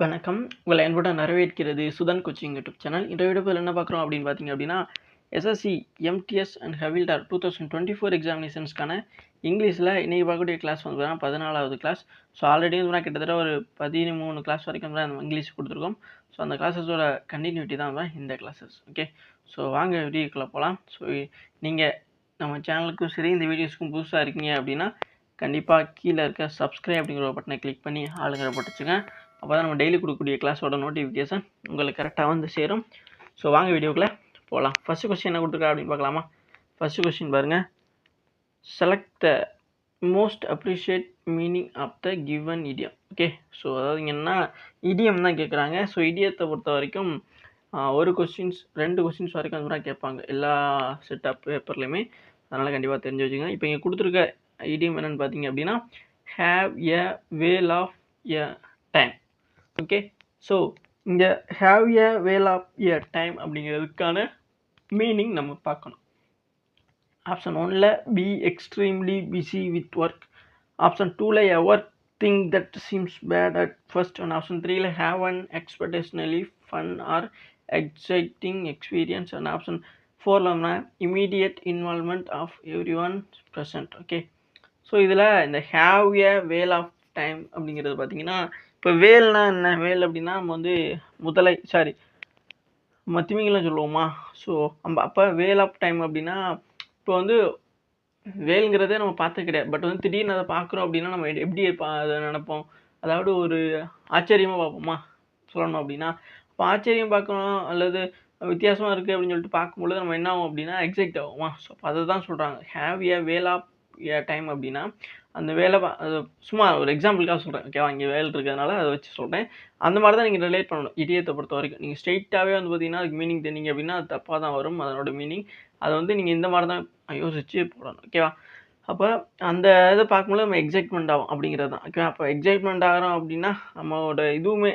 வணக்கம். உங்களை அன்புடன் வரவேற்கிறது சுதன் கோச்சிங் யூடியூப் சேனல். இந்த வீடியோவில் என்ன பார்க்குறோம் அப்படின்னு பார்த்தீங்க அப்படின்னா, எஸ்எஸ்சி, எம்டிஎஸ் அண்ட் ஹவில்டார் 2024 எக்ஸாமினேஷன்ஸ்க்கான இங்கிலீஷில் இன்றைக்கி பார்க்கக்கூடிய கிளாஸ் வந்து பார்த்தீங்கன்னா 14வது கிளாஸ். ஸோ ஆல்ரெடி வந்து கிட்டத்தட்ட ஒரு 13 கிளாஸ் வரைக்கும் தான் நம்ம இங்கிலீஷ் கொடுத்துருக்கோம். ஸோ அந்த கிளாஸஸோட கண்டினியூட்டி தான் இந்த கிளாஸஸ். ஓகே, ஸோ வாங்க வீடியோக்குள்ளே போகலாம். ஸோ நீங்கள் நம்ம சேனலுக்கும் சரி இந்த வீடியோஸ்க்கும் புதுசாக இருக்கீங்க அப்படின்னா கண்டிப்பாக கீழே இருக்க சப்ஸ்கிரைப் அப்படிங்கிற ஒரு பட்டனை கிளிக் பண்ணி ஆளுங்கிற போட்டுச்சுங்க. அப்போ தான் நம்ம டெய்லி கொடுக்கக்கூடிய கிளாஸோட நோட்டிஃபிகேஷன் உங்களுக்கு கரெக்டாக வந்து சேரும். ஸோ வாங்க வீடியோக்குள்ளே போகலாம். ஃபஸ்ட்டு கொஸ்டின் என்ன கொடுத்துருக்கா அப்படின்னு பார்க்கலாமா? ஃபஸ்ட்டு கொஸ்டின் பாருங்கள். Select the most appreciate meaning of the given idiom. Okay, so அதாவது இங்கன்னா இடியம் தான் கேட்குறாங்க. ஸோ இடியத்தை பொறுத்த வரைக்கும் ஒரு கொஸ்டின்ஸ் 2 கொஸ்டின்ஸ் வரைக்கும் அந்த மாதிரி கேட்பாங்க எல்லா செட் ஆஃப் பேப்பர்லையுமே. அதனால் கண்டிப்பாக தெரிஞ்சு வச்சுக்கோங்க. இப்போ இங்கே கொடுத்துருக்க இடியம் என்னென்னு பார்த்தீங்க அப்படின்னா, have a whale of a time. Okay, so இங்கே have a whale of a time அப்படிங்கிறதுக்கான மீனிங் நம்ம பார்க்கணும். ஆப்ஷன் 1ல் be extremely busy with work. Option 2ல் everything that seems bad at first. And option 3ல் have an exceptionally fun or exciting experience. And option 4ல் immediate involvement of everyone present. Okay, so இதில் இந்த have a whale of time அப்படிங்கிறது பார்த்தீங்கன்னா, இப்போ வேல்னா என்ன? வேல் அப்படின்னா நம்ம வந்து முதலை திமிங்கலம் சொல்லுவோமா? ஸோ அப்போ வேல் ஆஃப் டைம் அப்படின்னா, இப்போ வந்து வேல்ங்கிறதே நம்ம பார்த்து கிடையாது. பட் வந்து திடீர்னு அதை பார்க்குறோம் அப்படின்னா நம்ம எப்படி அதை நினைப்போம்? அதாவது ஒரு ஆச்சரியமாக பார்ப்போமா சொல்லணும் அப்படின்னா. இப்போ ஆச்சரியம் பார்க்கணும் அல்லது வித்தியாசமாக இருக்குது அப்படின்னு சொல்லிட்டு பார்க்கும்பொழுது நம்ம என்ன ஆகும் அப்படின்னா எக்ஸைட் ஆகுமா? ஸோ அதை தான் சொல்கிறாங்க have a whale of a time அப்படின்னா. அந்த வேலை அது சும்மா ஒரு எக்ஸாம்பிளுக்காக சொல்கிறேன். ஓகேவா? இங்கே வேல் இருக்கிறதுனால அதை வச்சு சொல்கிறேன். அந்த மாதிரி தான் நீங்கள் ரிலேட் பண்ணணும் இடியத்தை பொறுத்த வரைக்கும். நீங்கள் ஸ்ட்ரெயிட்டாகவே வந்து பார்த்தீங்கன்னா அதுக்கு மீனிங் தெரிஞ்சிங்க அப்படின்னா அது தப்பாக தான் வரும் அதனோட மீனிங். அதை வந்து நீங்கள் இந்த மாதிரி தான் யோசிச்சு போடணும். ஓகேவா? அப்போ அந்த இதை பார்க்கும்போது நம்ம எக்ஸைட்மெண்ட் ஆகும் அப்படிங்கிறது தான். ஓகேவா? அப்போ எக்ஸைட்மெண்ட் ஆகிறோம் அப்படின்னா நம்மளோட இதுவுமே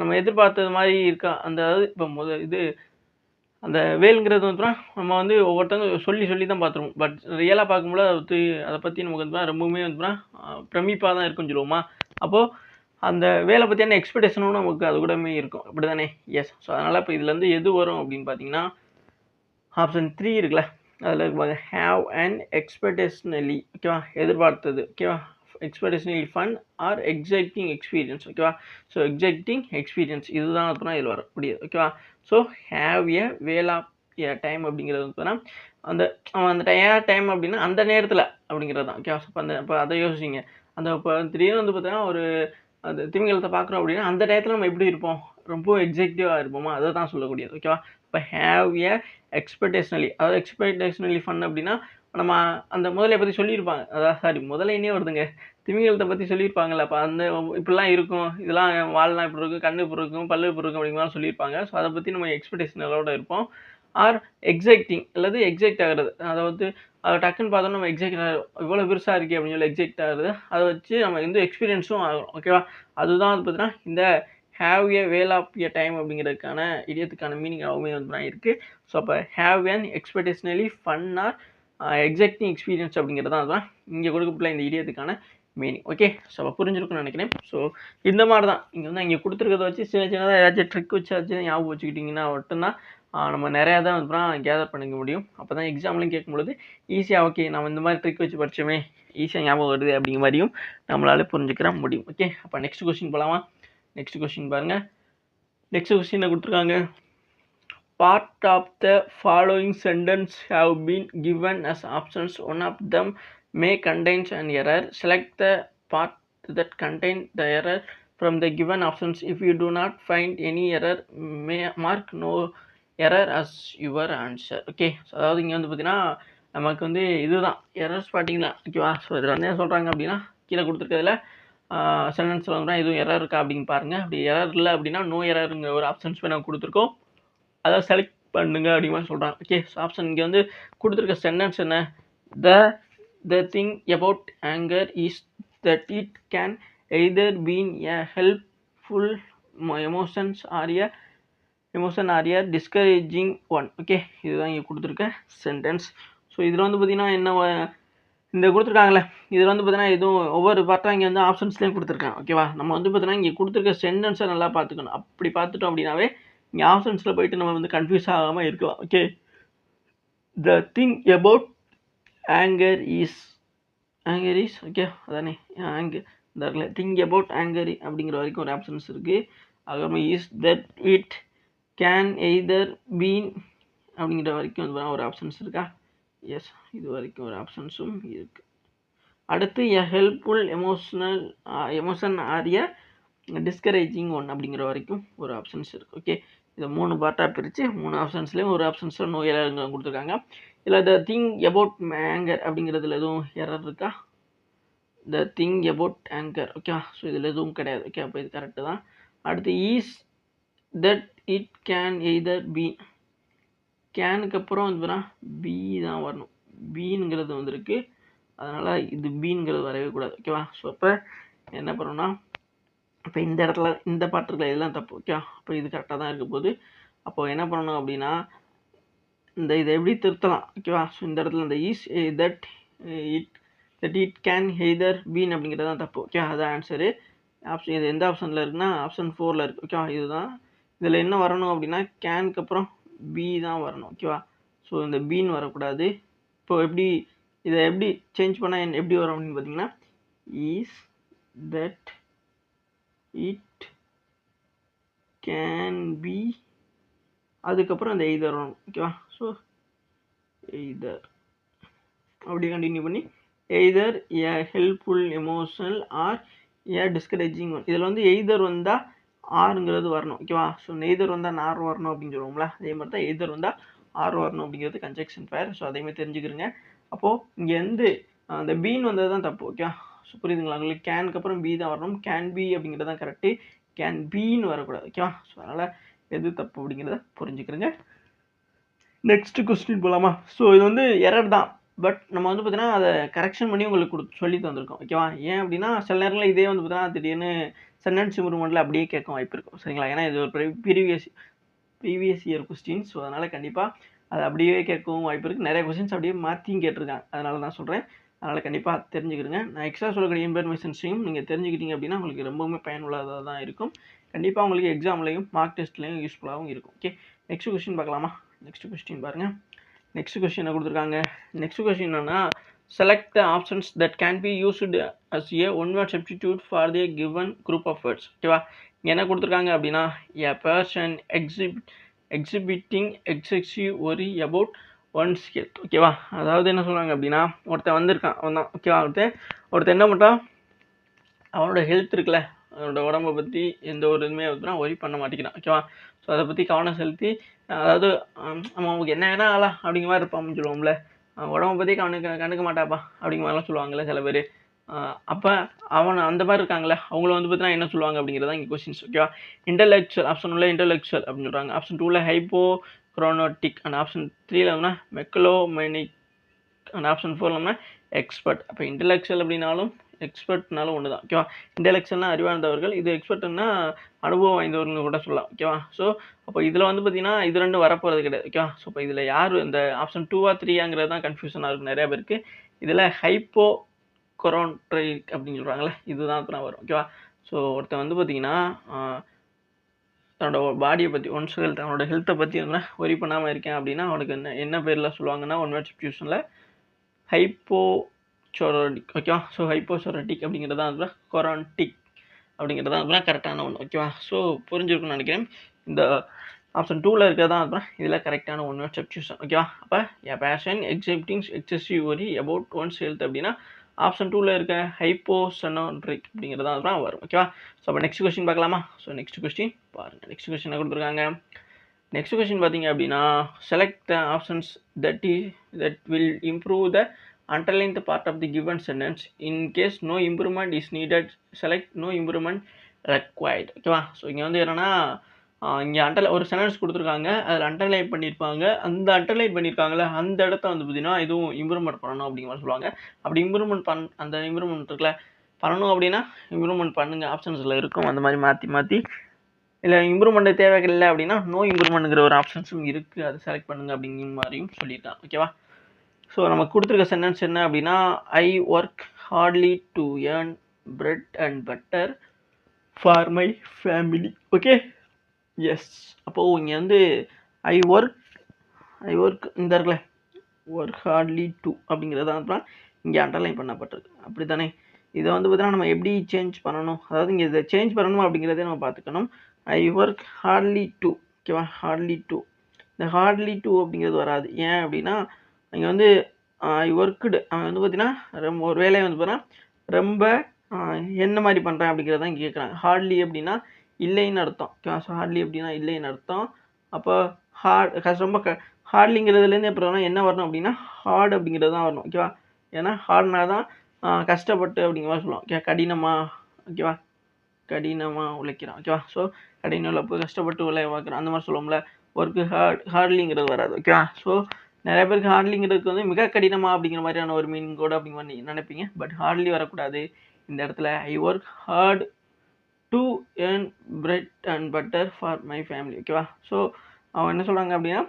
நம்ம எதிர்பார்த்தது மாதிரி இருக்கா அந்த இப்போ இது அந்த வேல்ங்கிறது வந்து நம்ம வந்து ஒவ்வொருத்தவங்க சொல்லி தான் பார்த்துருவோம். பட் ரியலாக பார்க்கும்போது அதை பற்றி நமக்கு வந்து ரொம்பவுமே வந்து பிரமிப்பாக தான் இருக்குன்னு சொல்லுவோமா? அப்போது அந்த வேலை பற்றியான எக்ஸ்பெக்டேஷனும் நமக்கு அது கூடமே இருக்கும். அப்படி தானே? எஸ். ஸோ அதனால் இப்போ இதுலேருந்து எது வரும் அப்படின்னு பார்த்தீங்கன்னா ஆப்ஷன் 3 இருக்குல்ல, அதில் இருப்பாங்க ஹேவ் அண்ட் எக்ஸ்பெக்டேஷனலி. ஓகேவா? எதிர்பார்த்தது. ஓகேவா? Exceptionally fun or exciting experience. ஓகேவா? ஸோ எக்ஸைட்டிங் எக்ஸ்பீரியன்ஸ் இதுதான் அப்புறம் இதில் வரக்கூடியது. ஓகேவா? So have a whale of a time அப்படிங்கிறது வந்து அந்த டைம் அப்படின்னா அந்த நேரத்தில் அப்படிங்கிறது தான். ஓகேவா? இப்போ அதை யோசிச்சிங்க. இப்போ திடீர்னு வந்து பார்த்தீங்கன்னா ஒரு அந்த திமிங்கலத்தை பார்க்குறோம் அப்படின்னா அந்த டயத்தில் நம்ம எப்படி இருப்போம்? ரொம்ப எக்ஸைட்டிவாக இருப்போமா? அதை தான் சொல்லக்கூடியது. ஓகேவா? இப்போ ஹேவ் எ எக்ஸ்பெக்டேஷனலி, அதாவது எக்ஸ்பெக்டேஷனலி ஃபன் அப்படின்னா நம்ம அந்த முதலையை பற்றி சொல்லியிருப்பாங்க. அதாவது முதலைன்னே வருதுங்க, திமிங்கலத்தை பற்றி சொல்லியிருப்பாங்கல்ல. அப்போ அந்த இப்படிலாம் இருக்கும், இதெல்லாம் வால்லாம் இப்படி இருக்கும், கண்ணு இப்படி இருக்கும், பல்லு இப்படி இருக்கும் அப்படிங்கலாம் சொல்லியிருப்பாங்க. ஸோ அதை பற்றி நம்ம எக்ஸ்பெக்டேஷனோட இருப்போம். ஆர் எக்ஸைட்டிங் அல்லது எக்ஸைட் ஆகிறது. அதாவது அதை டக்குன்னு பார்த்தோன்னா நம்ம எக்ஸைட் இவ்வளோ பெருசாக இருக்கே அப்படின்னு சொல்லி எக்ஸைட் ஆகுது. அதை வச்சு நம்ம எந்த எக்ஸ்பீரியன்ஸும் ஆகும். ஓகேவா? அதுதான் வந்து பார்த்தீங்கன்னா இந்த have a whale of a time அப்படிங்கிறதுக்கான இடியத்துக்கான மீனிங் ஆகுமே வந்து இருக்குது. ஸோ அப்போ have an exceptionally fun or exciting experience அப்படிங்கிறது தான் இங்கே கொடுக்கப்பட்ட இந்த இடியத்துக்கான மீனிங். ஓகே, ஸோ அப்போ புரிஞ்சிருக்குன்னு நினைக்கிறேன். ஸோ இந்த மாதிரி தான் இங்கே கொடுத்துருக்கிறத வச்சு சின்னதாக ஏதாச்சும் ட்ரிக் வச்சு ஞாபகம் வச்சுக்கிட்டிங்கன்னா மட்டும்தான் நம்ம நிறையா தான் வந்து கேதர் பண்ணிக்க முடியும். அப்போ தான் எக்ஸாம்லையும் கேட்கும்பொழுது ஈஸியாக ஓகே நம்ம இந்த மாதிரி ட்ரிக் வச்சு படித்தோமே ஈஸியாக ஞாபகம் வருது அப்படிங்கிற மாதிரியும் நம்மளால் புரிஞ்சுக்கிற முடியும். ஓகே, அப்போ நெக்ஸ்ட் கொஸ்டின் போகலாமா? நெக்ஸ்ட் கொஸ்டின் பாருங்கள். நெக்ஸ்ட் கொஸ்டினை கொடுத்துருக்காங்க. Part of the following sentence have been given as options. One of them may contains an error. Select the part that contain the error from the given options. If you do not find any error, mark no error as your answer. Okay, so அதாவது இங்கே வந்து பார்த்தீங்கன்னா நமக்கு வந்து இதுதான் error spotting தான். ஓகேவா? So இதில் வந்து என்ன சொல்கிறாங்க அப்படின்னா கீழே கொடுத்துருக்கிறதுல சென்டென்ஸில் வந்து எதுவும் எரர் இருக்கா அப்படின்னு பாருங்கள். அப்படி எரர் இல்லை அப்படின்னா நோ எரருங்கிற ஒரு ஆப்ஷன்ஸ் போய் நம்ம கொடுத்துருக்கோம். அதை செலக்ட் பண்ணுங்க அப்படிங்கிற மாதிரி சொல்கிறாங்க. ஓகே, ஸோ ஆப்ஷன் இங்கே வந்து கொடுத்துருக்க சென்டென்ஸ் என்ன? The thing about anger is that it can either been a helpful emotion or a discouraging one. Okay, இதுதான் இங்கே கொடுத்துருக்க சென்டென்ஸ். ஸோ இதில் வந்து பார்த்திங்கன்னா என்ன இந்த கொடுத்துருக்காங்களே இதில் வந்து பார்த்தீங்கன்னா எதுவும் ஒவ்வொரு பார்ட்டாக இங்கே வந்து ஆப்ஷன்ஸ்லேயும் கொடுத்துருக்காங்க. ஓகேவா? நம்ம வந்து பார்த்தீங்கன்னா இங்கே கொடுத்துருக்க சென்டென்ஸை நல்லா பார்த்துக்கணும். அப்படி பார்த்துட்டோம் அப்படின்னாவே இங்கே ஆப்ஷன்ஸில் போயிட்டு நம்ம வந்து கன்ஃபியூஸ் ஆகாமல் இருக்கலாம். Okay, the thing about anger is okay அதானே இந்த திங்க் அபவுட் ஆங்கர் அப்படிங்கிற வரைக்கும் ஒரு ஆப்ஷன்ஸ் இருக்குது. அதுக்கப்புறமா is that it can either been அப்படிங்கிற வரைக்கும் வந்து ஒரு ஆப்ஷன்ஸ் இருக்கா? எஸ், இது வரைக்கும் ஒரு ஆப்ஷன்ஸும் இருக்குது. அடுத்து எ helpful emotion or a discouraging one அப்படிங்கிற வரைக்கும் ஒரு ஆப்ஷன்ஸ் இருக்குது. ஓகே, இதை 3 பார்ட்டாக பிரித்து 3 ஆப்ஷன்ஸ்லேயும் ஒரு ஆப்ஷன்ஸில் நோ எரர் கொடுத்துருக்காங்க. இல்லை த திங் அபவுட் ஆங்கர் அப்படிங்கிறதுல எதுவும் எரர் இருக்கா? The thing about anger. Okay, so இதில் எதுவும் கிடையாது. ஓகே, அப்போ இது கரெக்டு தான். அடுத்து is that it can either be. கேனுக்கு அப்புறம் வந்து பி தான் வரணும். பீனுங்கிறது வந்துருக்கு, அதனால் இது பீனுங்கிறது வரவே கூடாது. ஓகேவா? ஸோ அப்போ என்ன பண்ணணும்னா இப்போ இந்த இடத்துல இந்த பாட்டுருக்குல இதெல்லாம் தப்பு. ஓகே, அப்போ இது கரெக்டாக தான் இருக்க போகுது. அப்போது என்ன பண்ணணும் அப்படின்னா இதை எப்படி திருத்தலாம்? ஓகேவா? ஸோ இந்த இடத்துல இந்த is that it can either been அப்படிங்கிறது தான் தப்பு. ஓகே, அதுதான் ஆன்சரு. ஆப்ஷன் இது எந்த ஆப்ஷனில் இருக்குன்னா ஆப்ஷன் 4ல் இருக்குது. ஓகேவா? இதுதான். இதில் என்ன வரணும் அப்படின்னா கேனுக்கு அப்புறம் பி தான் வரணும். ஓகேவா? ஸோ இந்த பீன் வரக்கூடாது. இப்போ இதை எப்படி சேஞ்ச் பண்ணால் எப்படி வரும் அப்படின்னு பார்த்தீங்கன்னா is that it can be, அதுக்கப்புறம் அந்த எய்தர் வரணும். ஓகேவா? ஸோ எய்தர் அப்படி கண்டினியூ பண்ணி either a helpful emotional or a discouraging one. இதில் வந்து எய்தர் வந்தால் ஆறுங்கிறது வரணும். ஓகேவா? ஸோ நெய்தர் வந்தால் நார் வரணும் அப்படின்னு சொல்லுவோம்ல, அதே மாதிரி தான் எய்தர் வந்தால் ஆர் வரணும் அப்படிங்கிறது கன்ஜெக்ஷன் பேர். ஸோ அதேமாதிரி தெரிஞ்சுக்கிறங்க. அப்போது இங்கே வந்து அந்த பீன் வந்தது தான் தப்பு. ஓகே, ஸோ புரியுதுங்களா உங்களுக்கு? கேனுக்கு அப்புறம் பி தான் வரணும். கேன் பி அப்படிங்கிறது தான் கரெக்டு, கேன் பீன்னு வரக்கூடாது. ஓகேவா? ஸோ அதனால் எது தப்பு அப்படிங்கிறத புரிஞ்சுக்கிறங்க. நெக்ஸ்ட் கொஸ்டின் போகலாமா? ஸோ இது வந்து எரர் தான், பட் நம்ம வந்து பார்த்தீங்கன்னா அதை கரெக்ஷன் பண்ணி உங்களுக்கு சொல்லி தந்திருக்கோம். ஓகேவா? ஏன் அப்படின்னா சில நேரங்களில் இதே வந்து பார்த்தீங்கன்னா திடீர்னு சென்டென்ஸ் இம்ப்ரூவ்மெண்ட்டில் அப்படியே கேட்க வாய்ப்பு இருக்கும். சரிங்களா? ஏன்னா இது ஒரு ப்ரீவியஸ் இயர் கொஸ்டின். ஸோ அதனால் கண்டிப்பாக அது அப்படியே கேட்கவும் வாய்ப்பு இருக்குது. நிறைய கொஸ்டின்ஸ் அப்படியே மாற்றியும் கேட்டிருக்காங்க. அதனால தான் சொல்கிறேன். அதனால் கண்டிப்பாக தெரிஞ்சுக்கிறங்க. நான் எக்ஸ்ட்ரா சொல்லக்கூடிய இன்ஃபர்மேஷன்ஸையும் நீங்கள் தெரிஞ்சுக்கிட்டீங்க அப்படின்னா உங்களுக்கு ரொம்பவுமே பயனுள்ளதாக தான் இருக்கும். கண்டிப்பாக உங்களுக்கு எக்ஸாம்லையும் மார்க் டெஸ்ட்லையும் யூஸ்ஃபுல்லாகவும் இருக்கும். ஓகே, நெக்ஸ்ட் கொஸ்டின் பார்க்கலாமா? நெக்ஸ்ட் கொஸ்டின் பாருங்கள். நெக்ஸ்ட் கொஸ்டின் என்ன கொடுத்துருக்காங்க? நெக்ஸ்ட் கொஸ்டின் என்னன்னா select the options that can be used as a one word substitute for the given group of words. ஓகேவா? என்ன கொடுத்துருக்காங்க அப்படின்னா a person exhibiting excessive worry about one's health. ஓகேவா? அதாவது என்ன சொல்கிறாங்க அப்படின்னா ஒருத்தன் வந்திருக்கான், அவன் தான். ஓகேவா? ஒருத்தன் என்ன பண்ணுறான், அவனோட ஹெல்த் இருக்குல்ல, அவனோட உடம்பை பற்றி எந்த ஒரு இதுவுமே வந்து ஒரி பண்ண மாட்டேங்கிறான். ஓகேவா? ஸோ அதை பற்றி கவனம் செலுத்தி, அதாவது அவனுக்கு என்ன வேணா ஆகலாம் அப்படிங்கிற மாதிரி இருப்பான்னு சொல்லுவோம்ல, உடம்பை பற்றி கண்டுக்க மாட்டாப்பா அப்படிங்கிற மாதிரிலாம் சொல்லுவாங்கள்ல சில பேர். அப்போ அவன் அந்த மாதிரி இருக்காங்களே அவங்கள வந்து பார்த்தீங்கன்னா என்ன சொல்லுவாங்க அப்படிங்கிறதான் இங்கே கொஸ்டின்ஸ். ஓகேவா? இன்டெலெக்சுவல் ஆப்ஷன் உள்ள இன்டெலெக்சுவல் அப்படின்னு சொல்கிறாங்க. ஆப்ஷன் 2ல் ஹைப்போக்ரோனோட்டிக் அண்ட் ஆப்ஷன் 3ல் மெக்கலோமெனிக் அண்ட் ஆப்ஷன் 4ல் எக்ஸ்பர்ட். அப்போ இன்டெலெக்சுவல் அப்படின்னாலும் எக்ஸ்பர்ட்னாலும் ஒன்று தான். ஓகேவா? இன்டெலெக்சுவல்னா அறிவார்ந்தவர்கள், இது எக்ஸ்பர்ட்னா அனுபவம் வாய்ந்தவர்கள் கூட சொல்லலாம். ஓகேவா? ஸோ அப்போ இதில் வந்து பார்த்தீங்கன்னா இது ரெண்டும் வரப்போகிறது கிடையாது. ஓகேவா? ஸோ இப்போ இதில் யார் இந்த ஆப்ஷன் 2ஆ 3ஆங்கிறது தான் கன்ஃபியூஷனாக இருக்கும் நிறைய பேருக்கு. இதில் ஹைப்போக்ரோனோட்டிக் அப்படின்னு சொல்கிறாங்களே, இதுதான் இப்போ வரும். ஓகேவா? ஸோ ஒருத்தன் வந்து பார்த்தீங்கன்னா தன்னோட பாடியை பற்றி அவனோட ஹெல்த்தை பற்றி ஒரி பண்ணாமல் இருக்கேன் அப்படின்னா அவனுக்கு என்ன பேரில் சொல்லுவாங்கன்னா ஒன் வேர்ட் சப்ஸ்டிடியூஷனில் ஹைப்போசோரோட்டிக். ஓகேவா? ஸோ ஹைப்போசோரோட்டிக் அப்படிங்கிறது தான் கொரோன்டிக் அப்படிங்கிறது தான் கரெக்டான ஒன்று. ஓகேவா? ஸோ புரிஞ்சிருக்குன்னு நினைக்கிறேன். இந்த ஆப்ஷன் 2ல் இருக்கிறது தான் இதில் கரெக்டான ஒன் வேர்ட் சப்ஸ்டிடியூஷன். ஓகேவா? அப்போ a person exhibiting excessive worry about one's health அப்படின்னா ஆப்ஷன் 2ல் இருக்க ஹைப்போசோரோட்டிக் அப்படிங்கிறது தான் வரும். ஓகேவா? ஸோ அப்போ நெக்ஸ்ட் கொஸ்டின் பார்க்கலாமா? ஸோ நெக்ஸ்ட் கொஸ்டின் பாருங்கள். நெக்ஸ்ட் கொஸ்டின் என்ன கொடுத்துருக்காங்க? நெக்ஸ்ட் கொஸ்டின் பார்த்தீங்க அப்படின்னா select the options that will improve the underline the part of the given sentence. In case no improvement is needed, select no improvement required. ஓகேவா? So இங்கே வந்து என்னென்னா இங்கே ஒரு சென்டென்ஸ் கொடுத்துருக்காங்க, அதில் அண்டர்லைன் பண்ணியிருப்பாங்க. அந்த அண்டர்லைன் பண்ணியிருக்காங்களே அந்த இடத்த வந்து பார்த்தீங்கன்னா இதுவும் இம்ப்ரூவ்மெண்ட் பண்ணணும் அப்படிங்கிற மாதிரி சொல்லுவாங்க. அப்படி அந்த இம்ப்ரூவ்மெண்ட் இருக்குல்ல பண்ணணும் அப்படின்னா இம்ப்ரூவ்மெண்ட் பண்ணுங்கள் ஆப்ஷன்ஸில் இருக்கும். அந்த மாதிரி மாற்றி இல்லை இம்ப்ரூவ்மெண்ட் தேவையில்லை அப்படின்னா நோ இம்ப்ரூவ்மெண்ட்டுங்கிற ஒரு ஆப்ஷன்ஸும் இருக்குது, அதை செலக்ட் பண்ணுங்கள் அப்படிங்கிற மாதிரியும் சொல்லியிருக்காங்க. ஓகேவா? ஸோ நமக்கு கொடுத்துருக்க சென்டென்ஸ் என்ன அப்படின்னா, I work hardly to earn bread and butter for my family. Okay, yes. அப்போது இங்கே வந்து ஐ ஒர்க் இந்த இருக்குல்ல, ஒர்க் ஹார்ட்லி டு அப்படிங்கிறது தான் இங்கே அண்டர்லைன் பண்ணப்பட்டிருக்கு. அப்படி தானே? இதை வந்து பார்த்தீங்கன்னா நம்ம எப்படி சேஞ்ச் பண்ணணும், அதாவது இங்கே இதை சேஞ்ச் பண்ணணும் அப்படிங்கிறதே நம்ம பார்த்துக்கணும். ஐ ஒர்க் ஹார்ட்லி டு, ஓகேவா? ஹார்ட்லி டு, இந்த ஹார்ட்லி டு அப்படிங்கிறது வராது. ஏன் அப்படின்னா இங்கே வந்து ஐ ஒர்க்குடு, அவன் வந்து பார்த்தீங்கன்னா ஒரு வேலையை வந்து பார்த்தீங்கன்னா ரொம்ப என்ன மாதிரி பண்ணுறேன் அப்படிங்கிறதான் இங்கே கேட்குறாங்க. ஹார்ட்லி அப்படின்னா இல்லைன்னு அர்த்தம், ஓகேவா? ஸோ ஹார்ட்லி அப்படின்னா இல்லைன்னு அர்த்தம். அப்போ ரொம்ப ஹார்ட்லிங்கிறதுலேருந்து அப்புறம் என்ன வரணும் அப்படின்னா ஹார்ட் அப்படிங்கிறது தான் வரணும், ஓகேவா? ஏன்னா ஹார்ட்னா தான் கஷ்டப்பட்டு அப்படிங்கிற மாதிரி சொல்லுவோம், ஓகே? கடினமாக, ஓகேவா? கடினமாக உழைக்கிறான், ஓகேவா? ஸோ கடின உழைப்பு, கஷ்டப்பட்டு உழைக்கிறான், அந்த மாதிரி சொல்லுவோம்ல. ஒர்க்கு ஹார்ட்லிங்கிறது வராது, ஓகேவா? ஸோ நிறைய பேருக்கு ஹார்ட்லிங்கிறதுக்கு வந்து மிக கடினமாக அப்படிங்கிற மாதிரியான ஒரு மீனிங் கூட அப்படிங்கிற மாதிரி நினைப்பீங்க. பட் ஹார்ட்லி வரக்கூடாது இந்த இடத்துல. I work hard to earn bread and butter for my family, ஓகேவா? ஸோ அவங்க என்ன சொல்கிறாங்க அப்படின்னா,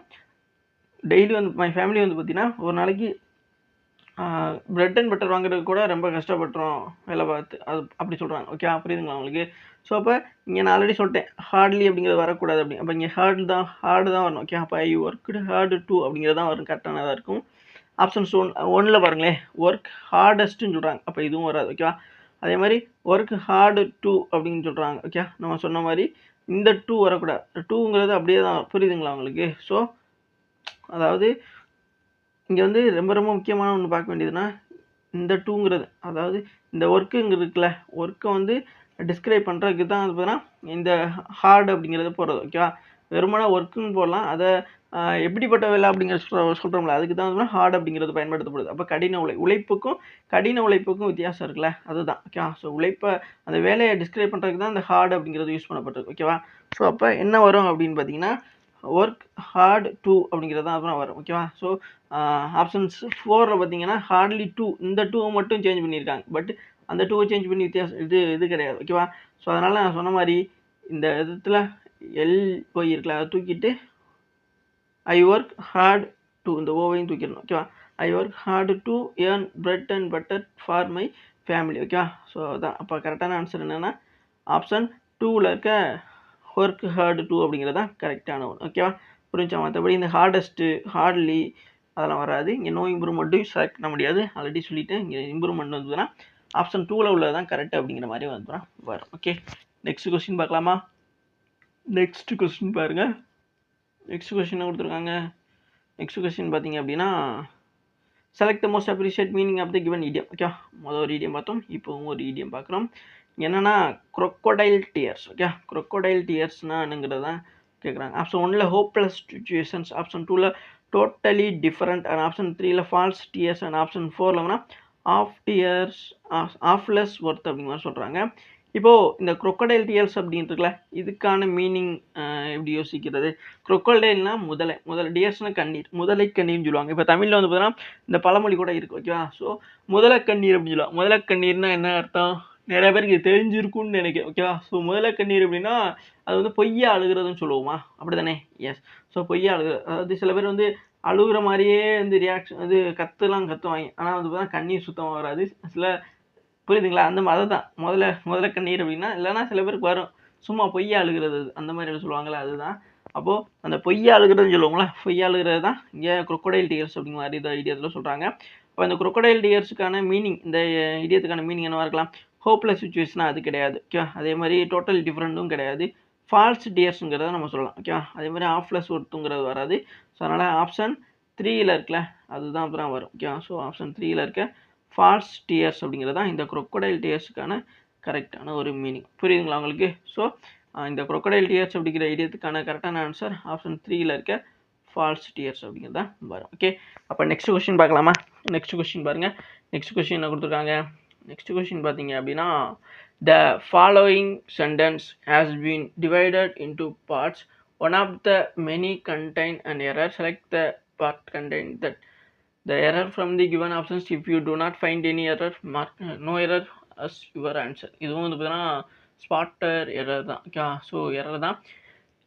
டெய்லி வந்து மை ஃபேமிலி வந்து பார்த்தீங்கன்னா ஒரு நாளைக்கு பிரெட் அண்ட் பட்டர் வாங்குறதுக்கு கூட ரொம்ப கஷ்டப்பட்டுரும் வேலை பார்த்து, அது அப்படி சொல்கிறாங்க, ஓகே? புரியுதுங்களா உங்களுக்கு? ஸோ அப்போ இங்கே நான் ஆல்ரெடி சொல்லிட்டேன் ஹார்ட்லி அப்படிங்கிறது வரக்கூடாது அப்படி. அப்போ இங்கே ஹார்டு தான் வரணும், ஓகே? அப்போ ஐ ஒர்க்டு ஹார்டு டூ அப்படிங்கிறது தான் வரும், கரெக்டானதாக இருக்கும். ஆப்ஷன்ஸ் ஒன்றில் பாருங்களேன், ஒர்க் ஹார்டஸ்ட்டுன்னு சொல்கிறாங்க, அப்போ இதுவும் வராது, ஓகேவா? அதே மாதிரி ஒர்க் ஹார்டு டூ அப்படின்னு சொல்கிறாங்க, ஓகே? நம்ம சொன்ன மாதிரி இந்த டூ வரக்கூடாது, டூங்கிறது அப்படியே தான், புரியுதுங்களா உங்களுக்கு? ஸோ அதாவது இங்கே வந்து ரொம்ப ரொம்ப முக்கியமான ஒன்று பார்க்க வேண்டியதுன்னா இந்த டூங்கிறது, அதாவது இந்த ஒர்க்குங்கிறதுக்குல ஒர்க்கை வந்து டிஸ்கிரைப் பண்ணுறதுக்கு தான் வந்து பார்த்தீங்கன்னா இந்த ஹார்டு அப்படிங்கிறது போடுறது, ஓகேவா? வெறுமனா ஒர்க்குன்னு போடலாம், அதை எப்படிப்பட்ட வேலை அப்படிங்கிற சொல்கிறோம்ல, அதுக்கு தான் வந்து ஹார்டு அப்படிங்கிறது பயன்படுத்தப்படுது. அப்போ கடின உழைப்புக்கும் வித்தியாசம் இருக்குல்ல, அதுதான், ஓகேவா? ஸோ உழைப்பை, அந்த வேலையை டிஸ்கிரைப் பண்ணுறதுக்கு தான் இந்த ஹார்டு அப்படிங்கிறது யூஸ் பண்ணப்பட்டிருக்கு, ஓகேவா? ஸோ அப்போ என்ன வரும் அப்படின்னு பார்த்தீங்கன்னா ஒர்க் ஹார்ட் டூ அப்படிங்கிறது தான் அப்புறம் வரும், ஓகேவா? ஸோ ஆப்ஷன்ஸ் 4ல் பார்த்தீங்கன்னா ஹார்ட்லி டூ, இந்த டூவை மட்டும் சேஞ்ச் பண்ணியிருக்காங்க. பட் அந்த டூவை சேஞ்ச் பண்ணி வித்தியாசம் இது கிடையாது, ஓகேவா? ஸோ அதனால் நான் சொன்ன மாதிரி இந்த விதத்தில் போய் இருக்குல்ல, அதை தூக்கிட்டு ஐ ஒர்க் ஹார்ட் டூ, இந்த ஓவையும் தூக்கிடணும், ஓகேவா? I work hard to earn bread and butter for my family, ஓகேவா? ஸோ அதான். அப்போ கரெக்டான ஆன்சர் என்னென்னா ஆப்ஷன் 2ல் இருக்க ஒர்க் ஹார்டு டூ அப்படிங்கிறது தான் கரெக்டான ஒன்று, ஓகேவா? புரிஞ்சா? மற்றபடி இந்த ஹார்டஸ்ட்டு, ஹார்ட்லி அதெல்லாம் வராது. இங்கே நோ இம்ப்ரூவ்மெண்ட்டும் செலக்ட் பண்ண முடியாது, ஆல்ரெடி சொல்லிவிட்டு. இங்கே இம்ப்ரூவ்மெண்ட் வந்துதுன்னா ஆப்ஷன் 2ல் உள்ளது தான் கரெக்ட் அப்படிங்கிற மாதிரி வந்துதுன்னா வரும், ஓகே? நெக்ஸ்ட் கொஸ்டின் பார்க்கலாமா? நெக்ஸ்ட் கொஸ்டின் பாருங்கள். நெக்ஸ்ட் கொஸ்டின் கொடுத்துருக்காங்க. நெக்ஸ்ட் கொஸ்டின் பார்த்தீங்க அப்படின்னா select the most appreciate meaning of the given idiom, okay? முதல் ஒரு இடியம் பார்த்தோம், இப்போவும் ஒரு இடியம் பார்க்குறோம். என்னென்னா crocodile tears, ஓகே? crocodile tearsனா என்னங்கிறது தான் கேட்குறாங்க. ஆப்ஷன் 1ல் ஹோப்லெஸ் சுச்சுவேஷன்ஸ், ஆப்ஷன் 2ல் டோட்டலி டிஃப்ரெண்ட், அண்ட் ஆப்ஷன் 3ல் ஃபால்ஸ் டியர்ஸ், அண்ட் ஆப்ஷன் 4ல் ஆஃப்லெஸ் ஒர்த் அப்படிங்கிற மாதிரி சொல்கிறாங்க. இப்போது இந்த crocodile tears அப்படின்றதுல இதுக்கான மீனிங் எப்படி யோசிக்கிறது? crocodileனா முதலை டியர்ஸ்னா கண்ணீர், முதலை கண்ணீர்னு சொல்லுவாங்க. இப்போ தமிழில் வந்து பார்த்தீங்கன்னா இந்த பழமொழி கூட இருக்குது, ஓகேவா? ஸோ முதலை கண்ணீர் அப்படின்னு சொல்லுவாங்க. முதலை கண்ணீர்னா என்ன அர்த்தம்? நிறைய பேருக்கு இது தெரிஞ்சிருக்கும்னு நினைக்கிறேன், ஓகேவா? ஸோ முதலை கண்ணீர் அப்படின்னா அது வந்து பொய்யா அழுகிறதுன்னு சொல்லுவோமா, அப்படி தானே? எஸ். ஸோ பொய்யா அழுகிறது, அதாவது சில பேர் வந்து அழுகிற மாதிரியே வந்து ரியாக்ஷன் அது கத்துவாங்க, ஆனால் வந்து பார்த்தீங்கன்னா கண்ணீர் சுத்தமாக வராது. புரியுதுங்களா? அந்த அதை தான் முதல்ல கண்ணீர் அப்படின்னா, இல்லைன்னா சில பேருக்கு வரும் சும்மா பொய்யா அழுகிறது, அந்த மாதிரி சொல்லுவாங்களே, அதுதான். அப்போது அந்த பொய்யா அழுகிறதுன்னு சொல்லுவாங்களா, பொய்யா அழுகிறது தான் இங்கே crocodile tears அப்படிங்கிற மாதிரி இந்த ஐடியாத்தில் சொல்கிறாங்க. அப்போ இந்த crocodile tearsக்கான மீனிங், இந்த ஐடியத்துக்கான மீனிங் என்னவாக இருக்கலாம்? ஹோப்லெஸ் சுச்சுவேஷனாக அது கிடையாது, ஓகேவா? அதே மாதிரி டோட்டல் டிஃப்ரெண்ட்டும் கிடையாது. ஃபால்ஸ் டியர்ஸுங்கிறத நம்ம சொல்லலாம், ஓகேவா? அதே மாதிரி ஆஃப்லெஸ் ஒர்த்துங்கிறது வராது. ஸோ அதனால் ஆப்ஷன் 3ல் இருக்குல்ல, அதுதான் அப்புறம் வரும், ஓகேவா? ஸோ ஆப்ஷன் 3ல் இருக்க ஃபால்ஸ் டியர்ஸ் அப்படிங்கிறது தான் இந்த crocodile tearsக்கான கரெக்டான ஒரு மீனிங். புரியுதுங்களா உங்களுக்கு? ஸோ இந்த crocodile tears அப்படிங்கிற ஐடியத்துக்கான கரெக்டான ஆன்சர் ஆப்ஷன் 3ல் இருக்க ஃபால்ஸ் டியர்ஸ் அப்படிங்கிறது தான் வரும், ஓகே? அப்போ நெக்ஸ்ட் கொஸ்டின் பார்க்கலாமா? நெக்ஸ்ட் கொஸ்டின் பாருங்கள். நெக்ஸ்ட் கொஸ்டின் என்ன கொடுத்துருக்காங்க? நெக்ஸ்ட் கொஸ்டின் பார்த்தீங்க அப்படின்னா the following sentence has been divided into parts. One of the many contain an error. Select the part contain that the error from the given options. If you do not find any error, mark no error as your answer. இதுவும் வந்து பார்த்தீங்கன்னா spotter error தான், okay? So error தான்.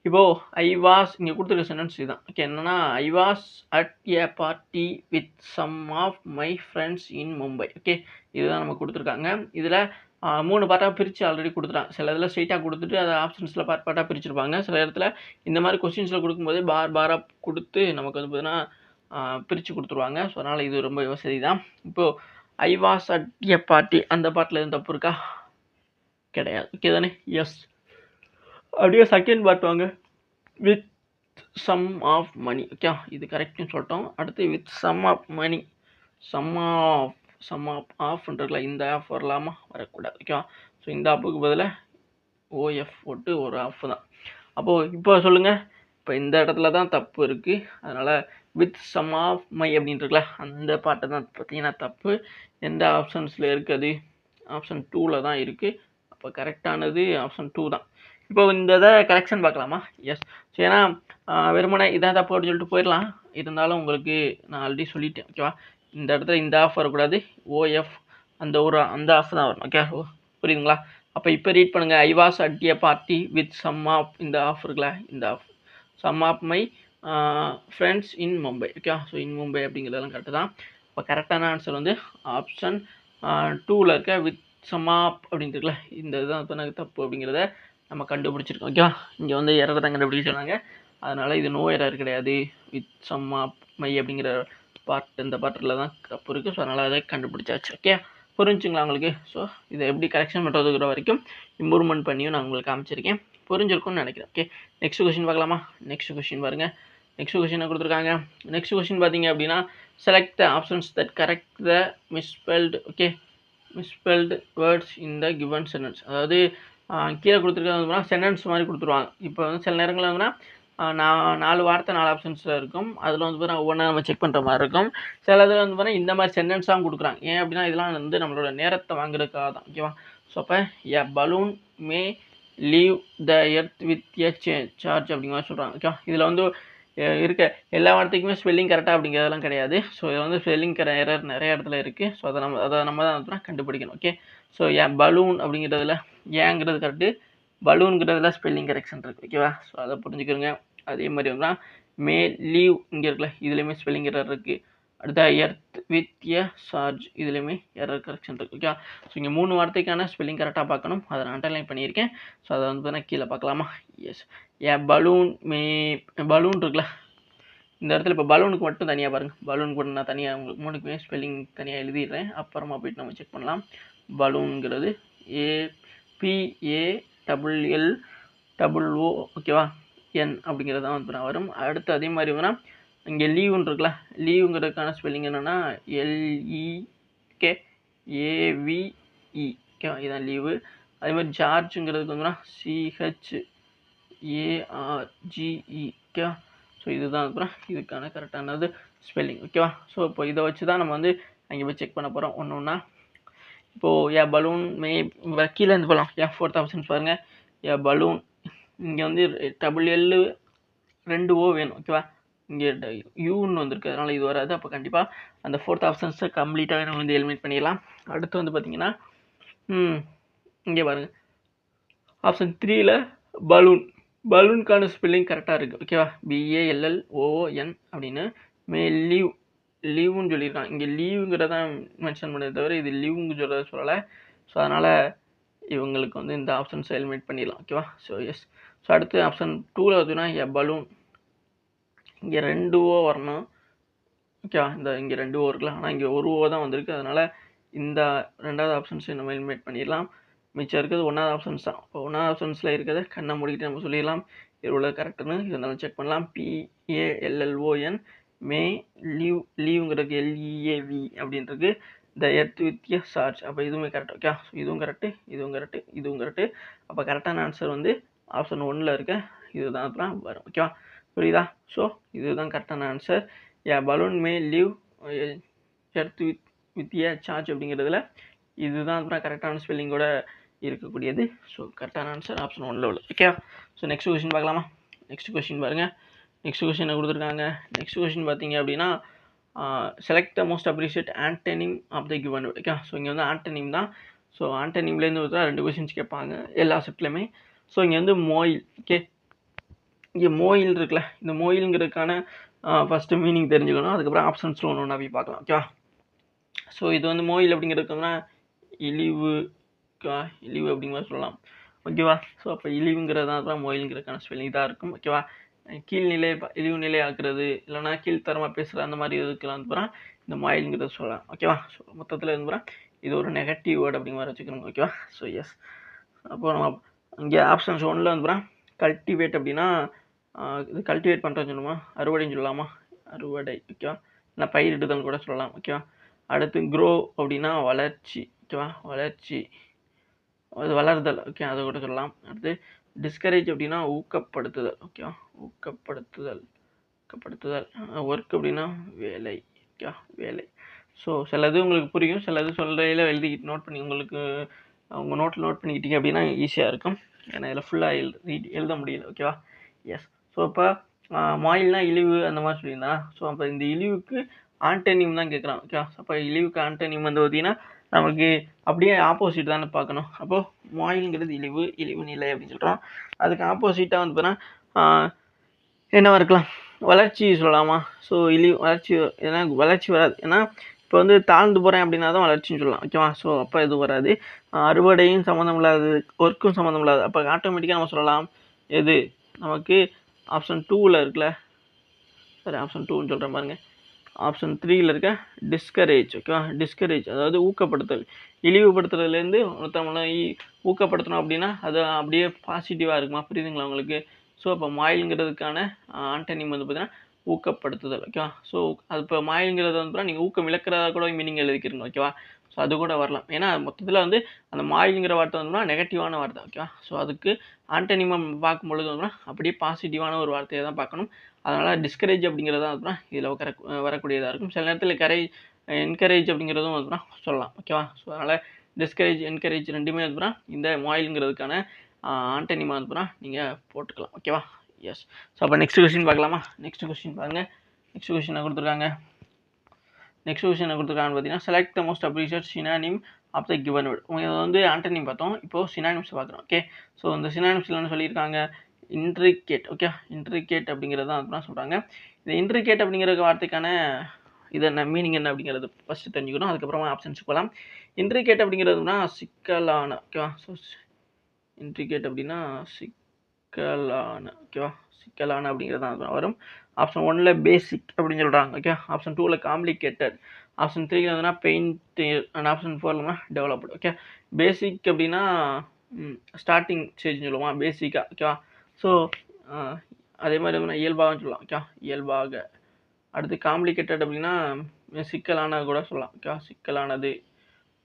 இப்போ I was இங்கே கொடுத்துருக்க sentence இதுதான். Okay, என்னன்னா I was at a party with some of my friends in Mumbai. Okay, இதுதான் நம்ம கொடுத்துருக்காங்க. இதில் 3 பார்ட்டாக பிரித்து ஆல்ரெடி கொடுத்துட்டாங்க. சில இதில் ஸ்ட்ரெயிட்டாக கொடுத்துட்டு அதை ஆப்ஷன்ஸில் பார்ட்டாக பிரிச்சிருப்பாங்க. சில இடத்துல இந்த மாதிரி கொஸ்டின்ஸில் கொடுக்கும்போதே பாராக கொடுத்து நமக்கு வந்து பார்த்தீங்கன்னா பிரித்து கொடுத்துருவாங்க. ஸோ அதனால் இது ரொம்ப வசதி தான். இப்போது ஐ வாஸ் அட் எ பார்ட்டி அந்த பாட்டில் எதுவும் தப்பு இருக்கா? கிடையாது. ஓகே தானே? எஸ். அப்படியே செகண்ட் பார்ட் வாங்க. With some of money. Okay, இது கரெக்ட்னு சொல்லிட்டோம். அடுத்து with some of money. Sum ஆஃப்ன்றதுல இந்த ஆஃப் வரலாமா? வரக்கூடாது. ஓகேவா? ஸோ இந்த ஆப்புக்கு பதிலாக ஓஎஃப் போட்டு ஒரு ஆஃப் தான். அப்போது இப்போ சொல்லுங்கள், இப்போ இந்த இடத்துல தான் தப்பு இருக்குது. அதனால் வித் சம் ஆஃப் மை அப்படின்றதுல அந்த பாட்டை தான் பார்த்தீங்கன்னா தப்பு. எந்த ஆப்ஷன்ஸில் இருக்குது? ஆப்ஷன் 2ல் தான் இருக்குது. அப்போ கரெக்டானது ஆப்ஷன் 2 தான். இப்போ இந்த இதை கரெக்ஷன் பார்க்கலாமா? எஸ். ஸோ ஏன்னா வெறுமனே இதான் தப்பு அப்படின்னு சொல்லிட்டு போயிடலாம். இருந்தாலும் உங்களுக்கு நான் ஆல்ரெடி சொல்லிட்டேன். ஓகேவா? இந்த இடத்துல இந்த ஆஃப் வரக்கூடாது. ஓஎஃப் அந்த ஆஃப் தான் வரணும். ஓகே, புரியுதுங்களா? அப்போ இப்போ ரீட் பண்ணுங்கள். I was at a party with some of இந்த ஆஃப் இருக்குல்ல, இந்த of some of my friends in Mumbai. Okay, so in Mumbai அப்படிங்கிறதெல்லாம் கரெக்டு தான். இப்போ கரெக்டான ஆன்சர் வந்து ஆப்ஷன் 2ல் இருக்க வித் சம் ஆப் அப்படின்றதுல இந்த இதுதான் இப்போ எனக்கு தப்பு அப்படிங்கிறத நம்ம கண்டுபிடிச்சிருக்கோம். ஓகேவா? இங்கே வந்து எரர் தான் கண்டுபிடிக்க சொன்னாங்க. அதனால் இது நோ எரர் கிடையாது. வித் சம் ஆப் மை அப்படிங்கிற இந்த பாட்டில் தான் தப்பு இருக்குது. ஸோ அதனால் அதை கண்டுபிடிச்சாச்சு. ஓகே, புரிஞ்சுங்களா உங்களுக்கு? ஸோ இதை எப்படி கரெக்ஷன் பண்ணுறதுக்குற வரைக்கும் இம்ப்ரூவ்மெண்ட் பண்ணியும் நான் உங்களுக்கு காமிச்சிருக்கேன். புரிஞ்சிருக்கும்னு நினைக்கிறேன். ஓகே, நெக்ஸ்ட் கொஸ்டின் பார்க்கலாமா? நெக்ஸ்ட் கொஸ்டின் பாருங்கள். நெக்ஸ்ட் கொஸ்டினை கொடுத்துருக்காங்க. நெக்ஸ்ட் கொஸ்டின் பார்த்தீங்க அப்படின்னா select the options that correct the misspelled. Okay, misspelled words in the given sentence. அதாவது கீழே கொடுத்துருக்கா சென்டென்ஸ் மாதிரி கொடுத்துருவாங்க. இப்போ வந்து சில நேரங்களில் வந்துன்னா 4 வார்த்தை 4 ஆப்ஷன்ஸில் இருக்கும். அதில் வந்து பார்த்தீங்கன்னா ஒவ்வொன்றா நம்ம செக் பண்ணுற மாதிரி இருக்கும். சில இதில் வந்து பார்த்தீங்கன்னா இந்த மாதிரி சென்டென்ஸாக கொடுக்குறாங்க. ஏன் அப்படின்னா இதெல்லாம் வந்து நம்மளோட நேரத்தை வாங்குறதுக்காக தான். ஓகேவா? ஸோ அப்போ a balloon may leave the earth with a charge அப்படிங்கிற மாதிரி சொல்கிறாங்க. ஓகேவா? இதில் வந்து இருக்க எல்லா வார்த்தைக்குமே ஸ்பெல்லிங் கரெக்டாக அப்படிங்கிறதெல்லாம் கிடையாது. ஸோ இது வந்து ஸ்பெல்லிங் எரர் நிறைய இடத்துல இருக்குது. ஸோ அதை நம்ம தான் வந்து கண்டுபிடிக்கணும். ஓகே, ஸோ பலூன் அப்படிங்கிறதுல ஏங்கிறது கரெக்டு, பலூனுங்கிறதுல ஸ்பெல்லிங் கரெக்ஷன் இருக்குது. ஓகேவா? ஸோ அதை புரிஞ்சுக்கிறோங்க. அதே மாதிரி வந்து மே லீவ் இங்கே இருக்குல்ல, இதுலேயுமே ஸ்பெல்லிங் எரர் இருக்குது. அடுத்த எர்த் வித் எ சார்ஜ் இதுலேயுமே எரர் கரெக்ஷன் இருக்குது. ஓகே, ஸோ இங்கே 3 வார்த்தைக்கான ஸ்பெல்லிங் கரெக்டாக பார்க்கணும். அதை நான் அண்டர்லைன் பண்ணியிருக்கேன். ஸோ அதை வந்து நான் கீழே பார்க்கலாமா? எஸ். ஏ பலூன் பலூன் இருக்குல்ல, இந்த இடத்துல இப்போ பலூனுக்கு மட்டும் தனியாக பாருங்கள். பலூனுக்கு மட்டும் நான் தனியாக உங்களுக்கு 3க்குமே ஸ்பெல்லிங் தனியாக எழுதிடுறேன். அப்புறமா போய்ட்டு நம்ம செக் பண்ணலாம். பலூனுங்கிறது APALLO ஓகேவா? என் அப்படிங்கிறது தான் வந்து வரும். அடுத்து அதே மாதிரி வேணா இங்கே லீவுன்னு இருக்குல்ல, லீவுங்கிறதுக்கான ஸ்பெல்லிங் என்னென்னா LEAVE. ஓகேவா? இதுதான் லீவு. அதே மாதிரி சார்ஜுங்கிறதுக்கு வந்துன்னா CHARGE. ஓகேவா? ஸோ இதுதான் அப்புறம் இதுக்கான கரெக்டானது ஸ்பெல்லிங். ஓகேவா? ஸோ இப்போ இதை வச்சு தான் நம்ம வந்து அங்கே போய் செக் பண்ண போகிறோம் ஒன்று ஒன்றா. இப்போது ஏ பலூன் கீழே இருந்து போகலாம். 4th ஆப்ஷன்ஸ் பாருங்கள். ஏ பலூன் இங்கே வந்து LL 2 O வேணும். ஓகேவா? இங்கே யூன்னு வந்திருக்கு, அதனால் இது வராது. அப்போ கண்டிப்பாக அந்த 4th ஆப்ஷன்ஸை கம்ப்ளீட்டாக நம்ம வந்து எலிமினேட் பண்ணிடலாம். அடுத்து வந்து பார்த்திங்கன்னா இங்கே பாருங்கள், ஆப்ஷன் 3ல் பலூனுக்கான ஸ்பெல்லிங் கரெக்டாக இருக்குது. ஓகேவா? BALLOON அப்படின்னு லீவுன்னு சொல்லியிருக்காங்க. இங்கே லீவுங்கிறத மென்ஷன் பண்ணதை தவிர இது லீவுங்க சொல்கிறத சொல்லலை. ஸோ அதனால் இவங்களுக்கு வந்து இந்த ஆப்ஷன்ஸை எலிமினேட் பண்ணிடலாம். ஓகேவா? So yes. ஸோ அடுத்து ஆப்ஷன் 2ல் பார்த்தீங்கன்னா எ பலூன் இங்கே 2 O வரணும். ஓகேவா? இங்கே 2 O இருக்குல்ல, ஆனால் இங்கே 1 O தான் வந்திருக்கு. அதனால் இந்த 2வது ஆப்ஷன்ஸை நம்ம எலிமினேட் பண்ணிடலாம். மிச்சம் இருக்கிறது 1வது ஆப்ஷன்ஸ் தான். இப்போ 1வது ஆப்ஷன்ஸில் இருக்கிறத கண்ணை மூடிக்கிட்டு நம்ம சொல்லிடலாம் இது உள்ள கரெக்டுன்னு. இருந்தாலும் செக் பண்ணலாம். PALLON மே லீவுங்கிறது LEAV அப்படின்றது த எர்த் வித் எ சார்ஜ். அப்போ இதுவுமே கரெக்ட். ஓகே, ஸோ இதுவும் கரெக்டு. அப்போ கரெக்டான ஆன்சர் வந்து ஆப்ஷன் 1ல் இருக்க இதுதான் அப்புறம் வரும். ஓகேவா? புரியுதா? ஸோ இதுதான் கரெக்டான answer. A balloon may leave earth with a charge அப்படிங்கிறதுல இதுதான் அப்புறம் கரெக்டான ஸ்பெல்லிங்கோட இருக்கக்கூடியது. ஸோ கரெக்டான ஆன்சர் ஆப்ஷன் 1ல் உள்ள. ஓகே, ஸோ நெக்ஸ்ட் கொஸ்டின் பார்க்கலாமா? நெக்ஸ்ட் கொஸ்டின் பாருங்கள். நெக்ஸ்ட் கொஸ்டினை கொடுத்துருக்காங்க. நெக்ஸ்ட் கொஸ்டின் பார்த்தீங்க அப்படின்னா select the most appropriate antonym of the given. Okay, so இங்கே வந்து ஆன்டனிம் தான். ஸோ ஆன்டனிம்லேருந்து பார்த்தா 2 கொஸ்டின்ஸ் கேட்பாங்க எல்லா செப்ட்லையுமே. ஸோ இங்கே வந்து மோயில். ஓகே, இங்கே மோயில் இருக்குல்ல, இந்த மோயிலுங்கிறதுக்கான ஃபஸ்ட்டு மீனிங் தெரிஞ்சுக்கணும். அதுக்கப்புறம் ஆப்ஷன்ஸில் ஒன்று ஒன்றா போய் பார்க்கலாம். ஓகேவா? ஸோ இது வந்து மோயில் அப்படிங்கிறதுக்குன்னா இழிவு இழிவு அப்படிங்கிற மாதிரி சொல்லலாம். ஓகேவா? ஸோ அப்போ இழிவுங்கிறது தான் மோயிலுங்கிறதுக்கான ஸ்பெல்லிங் இதாக இருக்கும். ஓகேவா? கீழ்நிலை இழிவு நிலை ஆக்குறது, இல்லைனா கீழ்த்தரமாக பேசுகிற அந்த மாதிரி இதுக்கெல்லாம் வந்து இந்த மோயிலுங்கிறத சொல்லலாம். ஓகேவா? ஸோ மொத்தத்தில் வந்து இது ஒரு நெகட்டிவ் வேர்டு அப்படிங்கிற மாதிரி வச்சுக்கணும். ஓகேவா? So yes. அப்போ நம்ம இங்கே ஆப்ஷன்ஸ் ஒன்றில் வந்து கல்டிவேட் அப்படின்னா இது கல்டிவேட் பண்ணுறதுன்னு சொல்லுமா, அறுவடைன்னு சொல்லலாமா, அறுவடை. ஓகேவா? இல்லை பயிரிடுதல் கூட சொல்லலாம். ஓகேவா? அடுத்து க்ரோ அப்படின்னா வளர்ச்சி. ஓகேவா? வளர்ச்சி, அது வளருதல். ஓகே, அதை கூட சொல்லலாம். அடுத்து டிஸ்கரேஜ் அப்படின்னா ஊக்கப்படுத்துதல். ஓகேவா? ஊக்கப்படுத்துதல். ஒர்க் அப்படின்னா வேலை. ஓகே, வேலை. ஸோ சிலது உங்களுக்கு புரியும், சிலது சொல்லையில் எழுதி நோட் பண்ணி உங்களுக்கு உங்கள் நோட்டில் நோட் பண்ணிக்கிட்டீங்க அப்படின்னா ஈஸியாக இருக்கும். ஏன்னா இதில் ஃபுல்லாக எழுத முடியல. ஓகேவா? எஸ். ஸோ இப்போ மாயில்னா இழிவு அந்த மாதிரி சொல்லியிருந்தா, ஸோ அப்போ இந்த இழிவுக்கு ஆண்டனிம் தான் கேட்குறான். ஓகேவா? அப்போ இழிவுக்கு ஆண்டனிம் வந்து பார்த்தீங்கன்னா நமக்கு அப்படியே ஆப்போசிட் தானே பார்க்கணும். அப்போது மாயில்ங்கிறது இழிவு நிலை அப்படின்னு சொல்கிறோம். அதுக்கு ஆப்போசிட்டாக வந்து பார்த்தீங்கன்னா என்னவா இருக்கலாம், வளர்ச்சி சொல்லலாமா? ஸோ வளர்ச்சி, ஏன்னா வளர்ச்சி வராது. ஏன்னா இப்போ வந்து தாழ்ந்து போகிறேன் அப்படின்னா தான் வளர்ச்சின்னு சொல்லலாம். ஓகேவா? ஸோ அப்போ எதுவும் வராது. அறுவடையும் சம்மந்தம் இல்லாது, ஒர்க்கும் சம்மந்தம் இல்லாது. அப்போ ஆட்டோமேட்டிக்காக நம்ம சொல்லலாம் எது நமக்கு ஆப்ஷன் 2ல் இருக்குல்ல, சரி ஆப்ஷன் 2ன்னு சொல்கிறேன் பாருங்க, ஆப்ஷன் 3ல் இருக்க டிஸ்கரேஜ். ஓகேவா? டிஸ்கரேஜ் அதாவது ஊக்கப்படுத்தல். இழிவுபடுத்துறதுலேருந்து ஒருத்தவங்களை ஊக்கப்படுத்தணும் அப்படின்னா அது அப்படியே பாசிட்டிவாக இருக்குமா? புரியுதுங்களா உங்களுக்கு? ஸோ இப்போ மாயிலுங்கிறதுக்கான ஆண்டனிம் வந்து பார்த்தீங்கன்னா ஊக்கப்படுத்துதல். ஓகேவா? ஸோ அது இப்போ மாயிலுங்கிறது வந்து நீங்கள் ஊக்கம் இழக்கிறதா கூட மீனிங் எழுதிக்கிறீங்க. ஓகேவா? ஸோ அது கூட வரலாம். ஏன்னா மொத்தத்தில் வந்து அந்த மாயிலுங்கிற வார்த்தை வந்து நெகட்டிவான வார்த்தை. ஓகேவா? ஸோ அதுக்கு ஆண்டனிமம் பார்க்கும்பொழுது வந்து அப்படியே பாசிட்டிவான ஒரு வார்த்தையை தான் பார்க்கணும். அதனால் டிஸ்கரேஜ் அப்படிங்கிறது தான் இதில் வரக்கூடியதாக இருக்கும். சில நேரத்தில் என்கரேஜ் அப்படிங்கிறதும் வந்து சொல்லலாம். ஓகேவா? ஸோ அதனால் டிஸ்கரேஜ், என்கரேஜ் ரெண்டுமே வந்து இந்த மாயிலுங்கிறதுக்கான ஆண்டனிமா வந்து நீங்கள் போட்டுக்கலாம். ஓகேவா? எஸ். ஸோ அப்போ நெக்ஸ்ட் கொஸ்டின் பார்க்கலாமா? நெக்ஸ்ட் கொஸ்டின் பாருங்கள். நெக்ஸ்ட் கொஸ்டின் கொடுத்துருக்காங்க. பார்த்தீங்கன்னா select the most appropriate synonym of the given word. இதை வந்து ஆண்டனிம் பார்த்தோம், இப்போது சினானிம்ஸ் பார்க்குறோம். ஓகே, ஸோ இந்த சினானிம்ஸில் என்ன சொல்லியிருக்காங்க, இன்ட்ரிகேட். ஓகே, இன்ட்ரிகேட் அப்படிங்கிறது தான் அப்படின்னா சொல்கிறாங்க. இந்த இன்ட்ரிகேட் அப்படிங்கிற வார்த்தைக்கான இது என்ன மீனிங் என்ன அப்படிங்கிறது ஃபஸ்ட்டு தெரிஞ்சுக்கணும். அதுக்கப்புறமா ஆப்ஷன்ஸ் போகலாம். இன்ட்ரிகேட் அப்படிங்கிறதுனா சிக்கலான. ஓகேவா? ஸோ இன்ட்ரிகேட் அப்படின்னா சிக்கலான. ஓகேவா? சிக்கலான அப்படிங்கிறது தான் வரும். ஆப்ஷன் 1ல் பேசிக் அப்படின்னு சொல்கிறாங்க. ஓகே, ஆப்ஷன் 2ல் காம்ப்ளிகேட்டட், ஆப்ஷன் 3ல் வந்துன்னா பெயிண்ட், அண்ட் ஆப்ஷன் 4ல் டெவலப்டு. ஓகே, பேசிக் அப்படின்னா ஸ்டார்டிங் ஸ்டேஜ்னு சொல்லுவோம் பேசிக்காக. ஓகேவா? ஸோ அதே மாதிரி வந்து இயல்பாகன்னு சொல்லலாம். ஓகே, இயல்பாக. அடுத்து காம்ப்ளிகேட்டட் அப்படின்னா சிக்கலான கூட சொல்லலாம். ஓகேவா? சிக்கலானது.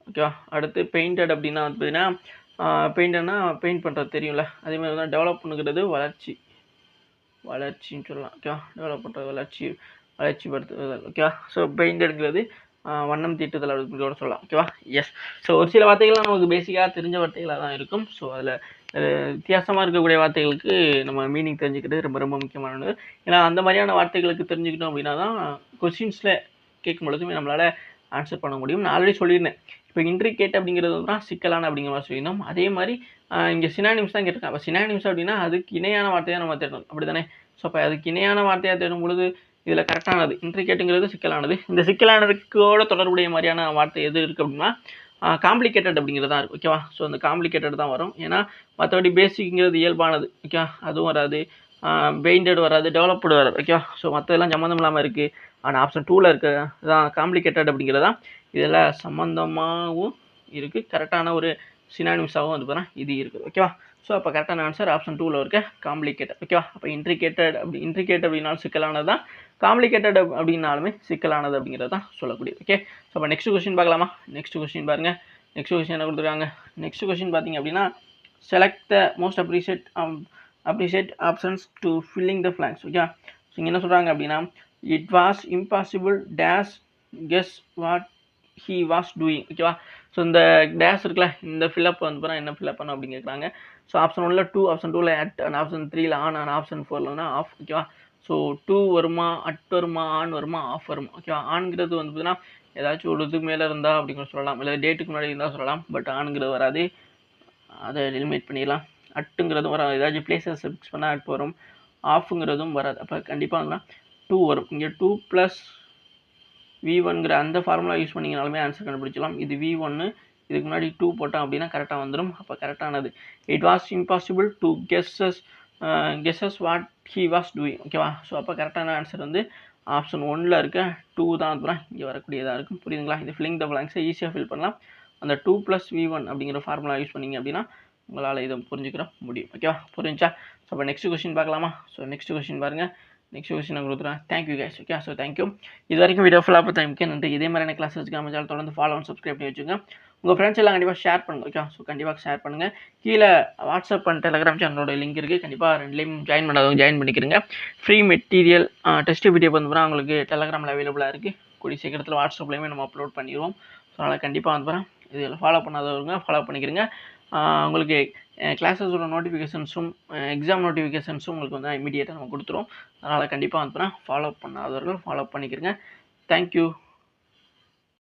ஓகேவா? அடுத்து பெயிண்டட் அப்படின்னா வந்து பார்த்தீங்கன்னா பெயிண்டட்னா பெயிண்ட் பண்ணுறது தெரியும்ல, அதே மாதிரி தான் டெவலப் பண்ணுறது வளர்ச்சின்னு சொல்லலாம். ஓகேவா? டெவலப் பண்ணுறது வளர்ச்சிப்படுத்துதல். ஓகேவா? ஸோ பெயிண்டடுங்கிறது வண்ணம் தீட்டுதல் அப்படின்னு கூட சொல்லலாம். ஓகேவா? எஸ். ஸோ ஒரு சில வார்த்தைகள்லாம் நமக்கு பேசிக்காக தெரிஞ்ச வார்த்தைகளாக தான் இருக்கும். ஸோ அதில் வித்தியாசமாக இருக்கக்கூடிய வார்த்தைகளுக்கு நம்ம மீனிங் தெரிஞ்சுக்கிறது ரொம்ப ரொம்ப முக்கியமானது. ஏன்னா அந்த மாதிரியான வார்த்தைகளுக்கு தெரிஞ்சுக்கிட்டோம் அப்படின்னா தான் கொஸ்டின்ஸில் கேட்கும் பொழுதுமே நம்மளால் ஆன்சர் பண்ண முடியும். நான் ஆல்ரெடி சொல்லியிருந்தேன், இப்போ இன்ட்ரிகேட் அப்படிங்கிறது தான் சிக்கலான அப்படிங்கிற மாதிரி சொல்லியிருந்தோம். அதே மாதிரி இங்கே சினானிம்ஸ் தான் கேட்டிருக்காங்க. அப்போ சினானிம்ஸ் அப்படின்னா அதுக்கு இணையான வார்த்தையாக நம்ம தேடணும், அப்படி தானே? ஸோ அப்போ அதுக்கு இணையான வார்த்தையாக தேடும் பொழுது இதில் கரெக்டானது இன்ட்ரிகேட்டுங்கிறது சிக்கலானது. இந்த சிக்கலானதுக்கோட தொடர்புடைய மாதிரியான வார்த்தை எது இருக்குது அப்படின்னா காம்ப்ளிகேட்டட் அப்படிங்கிறது தான் இருக்குது. ஓகேவா? ஸோ அந்த காம்ப்ளிகேட்டட் தான் வரும். ஏன்னா மற்றபடி பேசிக்ங்கிறது இயல்பானது. ஓகே, அதுவும் வராது. பெயிண்டட் வராது, டெவலப்டு வராது. ஓகேவா? ஸோ மற்றதெல்லாம் சம்மந்தம் இல்லாமல் இருக்குது. ஆனால் ஆப்ஷன் 2ல் இருக்க தான் காம்ப்ளிகேட்டட் அப்படிங்கிறது தான் இதில் சம்மந்தமாகவும் இருக்குது, கரெக்டான ஒரு சினானிம்ஸாகவும் வந்து பார்த்தா இது இருக்குது. ஓகேவா? ஸோ அப்போ கரெக்டான ஆன்சர் ஆப்ஷன் 2ல் இருக்க காம்ப்ளிகேட்டட். ஓகேவா? அப்போ இன்ட்ரிகேட்டட் அப்படின்னாலும் சிக்கலானது தான், காம்ப்ளிகேட்டட் அப்படின்னாலுமே சிக்கலானது அப்படிங்கிறது தான் சொல்லக்கூடியது. ஓகே, ஸோ அப்போ நெக்ஸ்ட் கொஸ்டின் பார்க்கலாமா? நெக்ஸ்ட் கொஸ்டின் பாருங்கள். நெக்ஸ்ட் கொஸ்டின் என்ன கொடுத்துருக்காங்க? நெக்ஸ்ட் கொஸ்டின் பார்த்தீங்க அப்படின்னா select the most appreciate options to filling the ஃபிளாங்க்ஸ். Okay, so இங்கே என்ன சொல்கிறாங்க அப்படின்னா it was impossible dash guess what he was doing. ஓகேவா? ஸோ இந்த டேஷ் இருக்குல்ல, இந்த ஃபில்அப் வந்து போனால் என்ன ஃபில்அப் பண்ணணும் அப்படின்னு கேட்குறாங்க. ஸோ ஆப்ஷன் 1ல் 2, ஆப்ஷன் 2ல் அட், அண்ட் ஆப்ஷன் 3ல் ஆன், அண்ட் ஆப்ஷன் 4ல் ஆஃப். ஓகேவா? ஸோ 2 வருமா, அட் வருமா, ஆன் வருமா, ஆஃப் வருமா? ஓகேவா? ஆன்கிறது வந்து பார்த்தீங்கன்னா ஏதாச்சும் ஒரு இதுக்கு மேலே இருந்தால் அப்படிங்கிற சொல்லலாம், இல்லை டேட்டுக்கு முன்னாடி இருந்தால் சொல்லலாம். பட் ஆன்கிறது வராது, அதை எலிமினேட் பண்ணிடலாம். அட்டுங்கிறது வரும், ஏதாச்சும் பிளேஸஸ் ஃபிக்ஸ் பண்ணால் அட் வரும். ஆஃப்ங்கிறதும் வராது. அப்போ கண்டிப்பாக வந்து 2 வரும். இங்கே 2 + V1ங்கிற அந்த ஃபார்முலா யூஸ் பண்ணிங்கனாலுமே ஆன்சர் கண்டுபிடிச்சலாம். இது V1, இதுக்கு முன்னாடி 2 போட்டோம் அப்படின்னா கரெக்டாக வந்துடும். அப்போ கரெக்டானது it was impossible to guesses what he was doing. ஓகேவா? ஸோ அப்போ கரெக்டான ஆன்சர் வந்து ஆப்ஷன் 1ல் இருக்க 2 தான் வந்து இங்கே வரக்கூடியதாக இருக்கும். புரியுதுங்களா? இது ஃபில்லிங் த பிளாங்க்ஸை ஈஸியாக ஃபில் பண்ணலாம். அந்த 2 + V1 அப்படிங்கிற ஃபார்முலா யூஸ் பண்ணிங்க அப்படின்னா உங்களால் இதை புரிஞ்சுக்கிற முடியும். ஓகேவா? புரிஞ்சா? ஸோ அப்போ நெக்ஸ்ட் கொஸ்டின் பார்க்கலாமா? ஸோ நெக்ஸ்ட் கொஸ்டின் பாருங்கள். நெக்ஸ்ட் கொஸ்டின் நான் கொடுத்துறேன். Thank you guys. Okay, so thank you. இது வரைக்கும் வீடியோ ஃபுல்லாக பார்த்த டைமுக்கு நன்றி. இதே மாதிரியான கிளாஸஸ்க்கு நம்ம சேனல் தொடர்ந்து ஃபாலோ அண்ட் சப்ஸ்கிரைப் பண்ணி வச்சுங்க. உங்கள் ஃப்ரெண்ட்ஸ் எல்லாம் கண்டிப்பாக ஷேர் பண்ணுங்கள். ஓகே, ஸோ கண்டிப்பாக ஷேர் பண்ணுங்கள். கீழே வாட்ஸ்அப் அண்ட் டெலிகிராம் சேனலோட லிங்க் இருக்குது. கண்டிப்பாக ரெண்டுலேயும் ஜாயின் பண்ணாதவங்க ஜாயின் பண்ணிக்கிறங்க. ஃப்ரீ மெட்டீரியல் டெஸ்ட் வீடியோ வந்து உங்களுக்கு டெலிகிராமில் அவைலபிளாக இருக்குது. கூடிய சீக்கிரத்தில் வாட்ஸ்அப்லேயுமே நம்ம அப்லோட் பண்ணிடுவோம். ஸோ அதனால் கண்டிப்பாக வந்து இதில் ஃபாலோ பண்ணாதவங்க ஃபாலோ பண்ணிக்கிறங்க. உங்களுக்கு கிளாஸஸோட நோட்டிஃபிகேஷன்ஸும் எக்ஸாம் நோட்டிஃபிகேஷன்ஸும் உங்களுக்கு வந்து இமீடியட்டாக நம்ம கொடுத்துருவோம். அதனால் கண்டிப்பாக வந்து ஃபாலோ பண்ணாதவர்கள் ஃபாலோ பண்ணிக்கிறங்க. தேங்க்யூ.